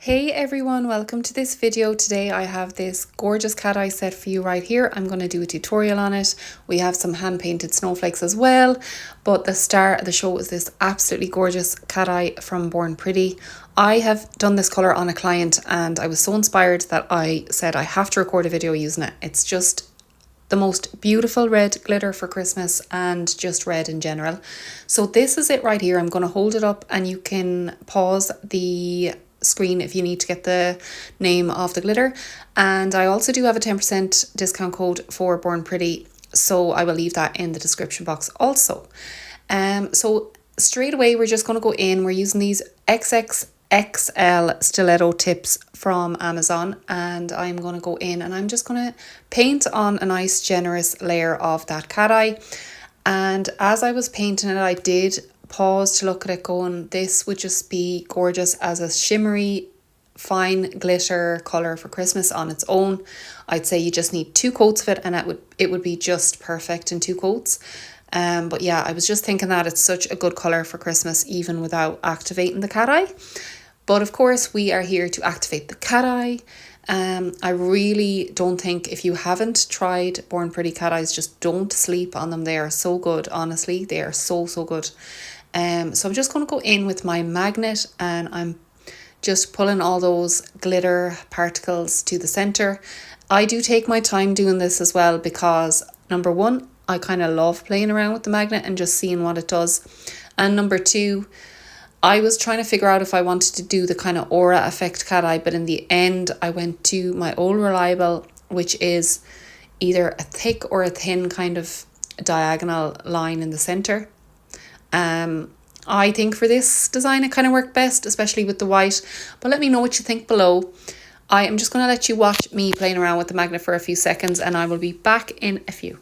Hey everyone, welcome to this video. Today I have this gorgeous cat eye set for you right here. I'm going to do a tutorial on it. We have some hand painted snowflakes as well, but the star of the show is this absolutely gorgeous cat eye from Born Pretty. I have done this colour on a client and I was so inspired that I said I have to record a video using it. It's just the most beautiful red glitter for Christmas and just red in general. So this is it right here. I'm going to hold it up and you can pause the screen if you need to get the name of the glitter. And I also do have a 10% discount code for Born Pretty, so I will leave that in the description box also. So straight away we're just going to go in. We're using these XXXL stiletto tips from Amazon, and I'm going to go in and I'm just going to paint on a nice generous layer of that cat eye. And as I was painting it, I did pause to look at it going, this would just be gorgeous as a shimmery fine glitter colour for Christmas on its own. I'd say you just need 2 coats of it and it would be just perfect in 2 coats. But yeah, I was just thinking that it's such a good colour for Christmas even without activating the cat eye. But of course we are here to activate the cat eye. I really don't think, if you haven't tried Born Pretty cat eyes, just don't sleep on them. They are so good, honestly. They are so good. So I'm just going to go in with my magnet and I'm just pulling all those glitter particles to the center. I do take my time doing this as well because number one, I kind of love playing around with the magnet and just seeing what it does. And number two, I was trying to figure out if I wanted to do the kind of aura effect cat eye, but in the end I went to my old reliable, which is either a thick or a thin kind of diagonal line in the center. I think for this design it kind of worked best, especially with the white, but let me know what you think below. I am just going to let you watch me playing around with the magnet for a few seconds and I will be back in a few.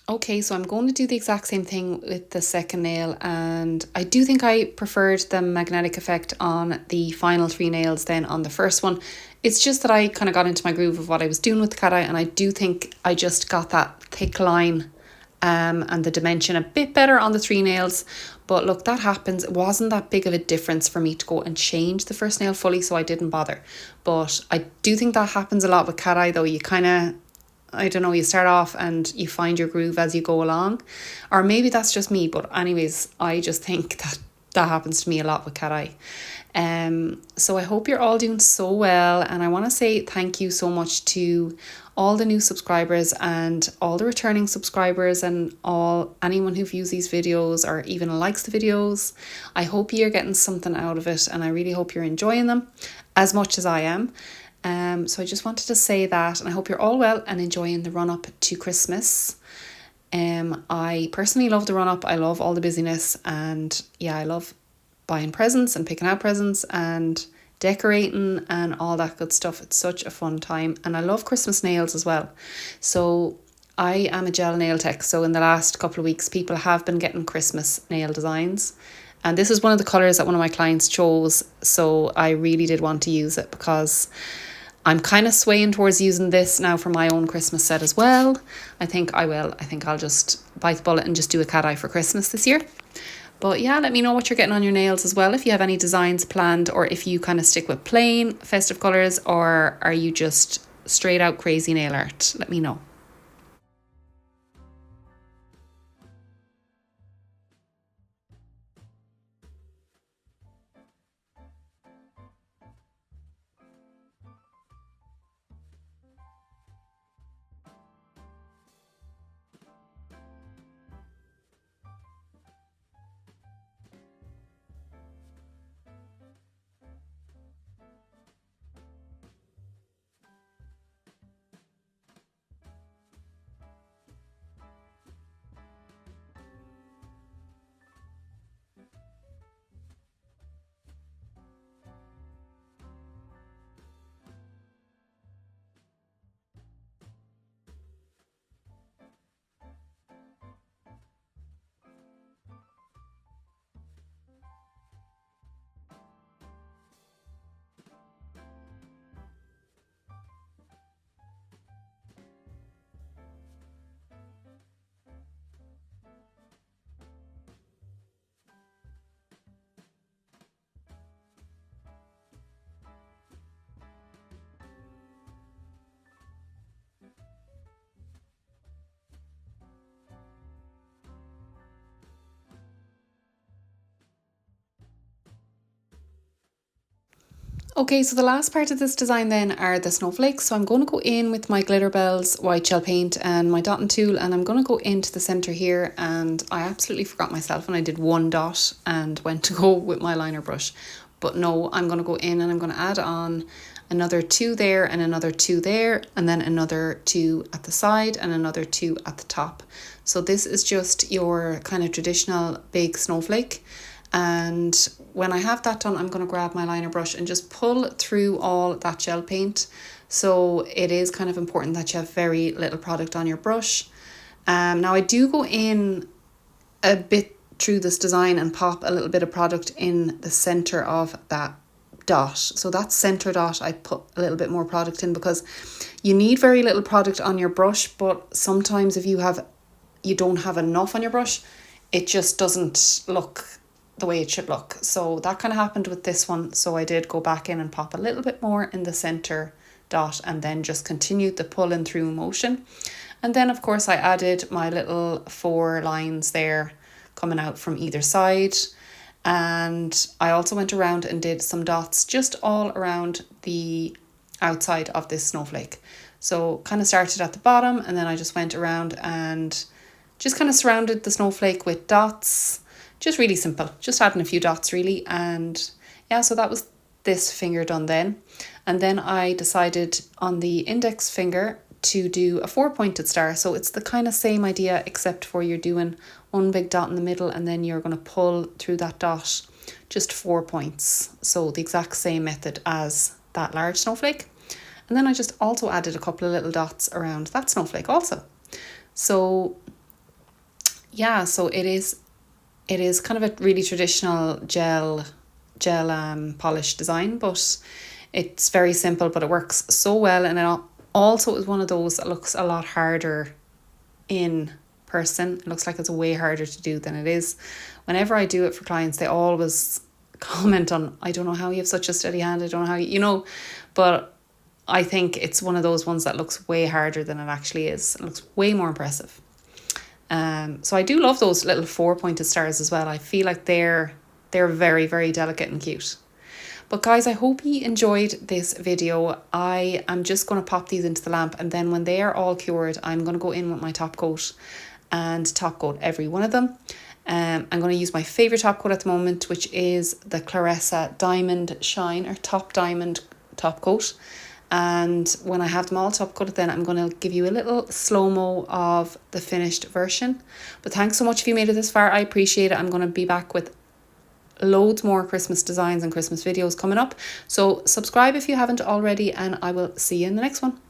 Okay, so I'm going to do the exact same thing with the second nail, and I do think I preferred the magnetic effect on the final 3 nails than on the first one. It's just that I kind of got into my groove of what I was doing with the cat eye, and I do think I just got that thick line and the dimension a bit better on the 3 nails. But look, that happens. It wasn't that big of a difference for me to go and change the first nail fully, so I didn't bother. But I do think that happens a lot with cat eye though. You kind of, I don't know, you start off and you find your groove as you go along. Or maybe that's just me, but anyways, I just think that happens to me a lot with cat eye. So I hope you're all doing so well, and I want to say thank you so much to all the new subscribers and all the returning subscribers and anyone who views these videos or even likes the videos. I hope you're getting something out of it and I really hope you're enjoying them as much as I am. So I just wanted to say that, and I hope you're all well and enjoying the run up to Christmas. I personally love the run up. I love all the busyness, and yeah, I love buying presents and picking out presents and decorating and all that good stuff. It's such a fun time, and I love Christmas nails as well. So I am a gel nail tech, so in the last couple of weeks people have been getting Christmas nail designs, and this is one of the colours that one of my clients chose, so I really did want to use it because I'm kind of swaying towards using this now for my own Christmas set as well. I think I will. I think I'll just bite the bullet and just do a cat eye for Christmas this year. But yeah, let me know what you're getting on your nails as well, if you have any designs planned, or if you kind of stick with plain festive colours, or are you just straight out crazy nail art? Let me know. Okay, so the last part of this design then are the snowflakes. So I'm going to go in with my Glitter Bells white gel paint and my dotting tool, and I'm going to go into the center here, and I absolutely forgot myself and I did one dot and went to go with my liner brush. But no, I'm going to go in and I'm going to add on another 2 there and another 2 there, and then another 2 at the side and another 2 at the top. So this is just your kind of traditional big snowflake. And when I have that done, I'm going to grab my liner brush and just pull through all that gel paint. So it is kind of important that you have very little product on your brush. Now I do go in a bit through this design and pop a little bit of product in the center of that dot. So that center dot, I put a little bit more product in because you need very little product on your brush, but sometimes if you don't have enough on your brush, it just doesn't look the way it should look. So that kind of happened with this one. So I did go back in and pop a little bit more in the center dot and then just continued the pull in through motion. And then of course I added my little 4 lines there coming out from either side. And I also went around and did some dots just all around the outside of this snowflake. So kind of started at the bottom and then I just went around and just kind of surrounded the snowflake with dots. Just really simple, just adding a few dots really. And yeah, so that was this finger done then. And then I decided on the index finger to do a 4-pointed star. So it's the kind of same idea, except for you're doing one big dot in the middle and then you're going to pull through that dot just 4 points. So the exact same method as that large snowflake. And then I just also added a couple of little dots around that snowflake also. So yeah, so it is kind of a really traditional gel polish design, but it's very simple, but it works so well. And it also is one of those that looks a lot harder in person. It looks like it's way harder to do than it is. Whenever I do it for clients, they always comment on, I don't know how you have such a steady hand, I don't know how you but I think it's one of those ones that looks way harder than it actually is. It looks way more impressive. So I do love those little 4-pointed stars as well. I feel like they're very, very delicate and cute. But guys, I hope you enjoyed this video. I am just going to pop these into the lamp, and then when they are all cured, I'm going to go in with my top coat and top coat every one of them. I'm going to use my favourite top coat at the moment, which is the Clarissa Diamond Shine, or Top Diamond top coat. And when I have them all top coated, then I'm going to give you a little slow-mo of the finished version. But thanks so much if you made it this far. I appreciate it. I'm going to be back with loads more Christmas designs and Christmas videos coming up. So subscribe if you haven't already, and I will see you in the next one.